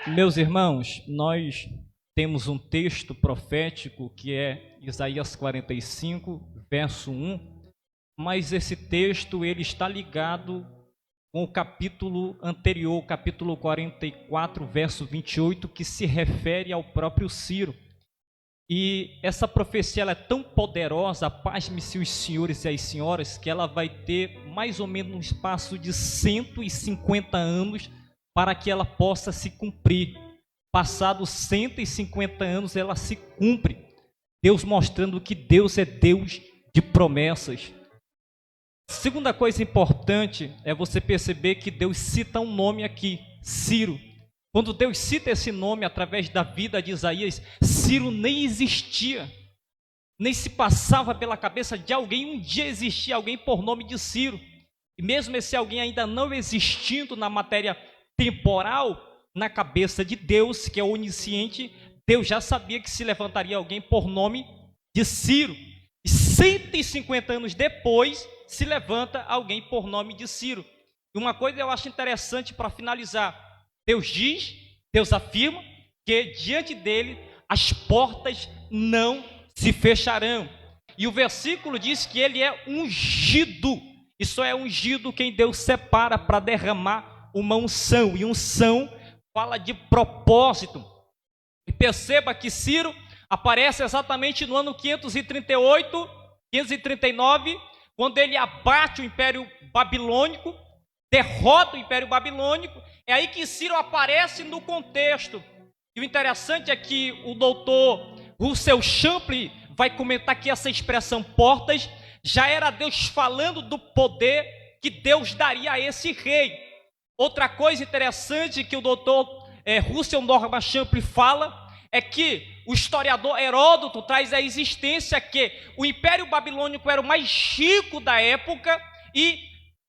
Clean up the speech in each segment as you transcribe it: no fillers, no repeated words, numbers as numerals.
Meus irmãos, nós temos um texto profético que é Isaías 45, verso 1, mas esse texto ele está ligado com o capítulo anterior, capítulo 44, verso 28, que se refere ao próprio Ciro. E essa profecia ela é tão poderosa, pasme-se os senhores e as senhoras, que ela vai ter mais ou menos um espaço de 150 anos para que ela possa se cumprir. Passados 150 anos, ela se cumpre. Deus mostrando que Deus é Deus de promessas. Segunda coisa importante é você perceber que Deus cita um nome aqui, Ciro. Quando Deus cita esse nome através da vida de Isaías, Ciro nem existia, nem se passava pela cabeça de alguém. Um dia existia alguém por nome de Ciro. E mesmo esse alguém ainda não existindo na matéria temporal, na cabeça de Deus, que é onisciente, Deus já sabia que se levantaria alguém por nome de Ciro. E 150 anos depois, se levanta alguém por nome de Ciro. E uma coisa eu acho interessante para finalizar. Deus diz, Deus afirma que diante dele as portas não se fecharão. E o versículo diz que ele é ungido. E só é ungido quem Deus separa para derramar uma unção. E unção fala de propósito. E perceba que Ciro aparece exatamente no ano 538, 539, quando ele abate o Império Babilônico, derrota o Império Babilônico. É aí que Ciro aparece no contexto. E o interessante é que o doutor Russell Champlin vai comentar que essa expressão portas já era Deus falando do poder que Deus daria a esse rei. Outra coisa interessante que o doutor Russell Norman Champlin fala é que o historiador Heródoto traz a existência que o Império Babilônico era o mais rico da época e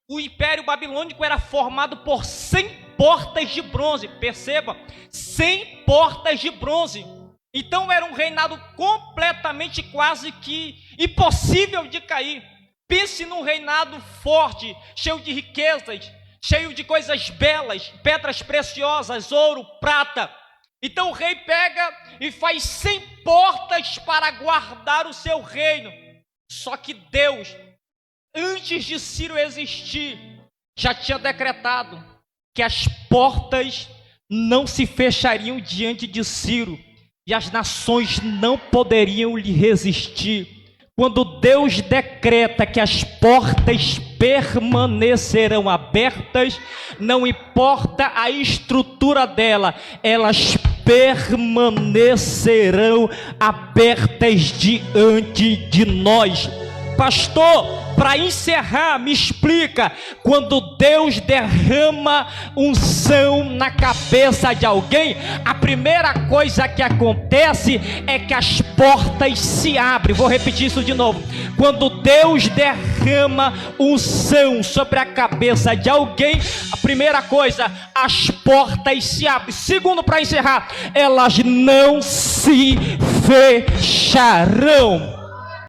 o Império Babilônico era formado por 100 portas de bronze. Perceba, 100 portas de bronze. Então era um reinado completamente quase que impossível de cair. Pense num reinado forte, cheio de riquezas, cheio de coisas belas, pedras preciosas, ouro, prata. Então o rei pega e faz 100 portas para guardar o seu reino. Só que Deus, antes de Ciro existir, já tinha decretado que as portas não se fechariam diante de Ciro e as nações não poderiam lhe resistir. Quando Deus decreta que as portas permanecerão abertas, não importa a estrutura dela, elas permanecerão abertas diante de nós. Pastor, para encerrar, me explica, quando Deus derrama unção na cabeça de alguém, a primeira coisa que acontece é que as portas se abrem. Vou repetir isso de novo. Quando Deus derrama unção sobre a cabeça de alguém, a primeira coisa, as portas se abrem. Segundo, para encerrar, elas não se fecharão.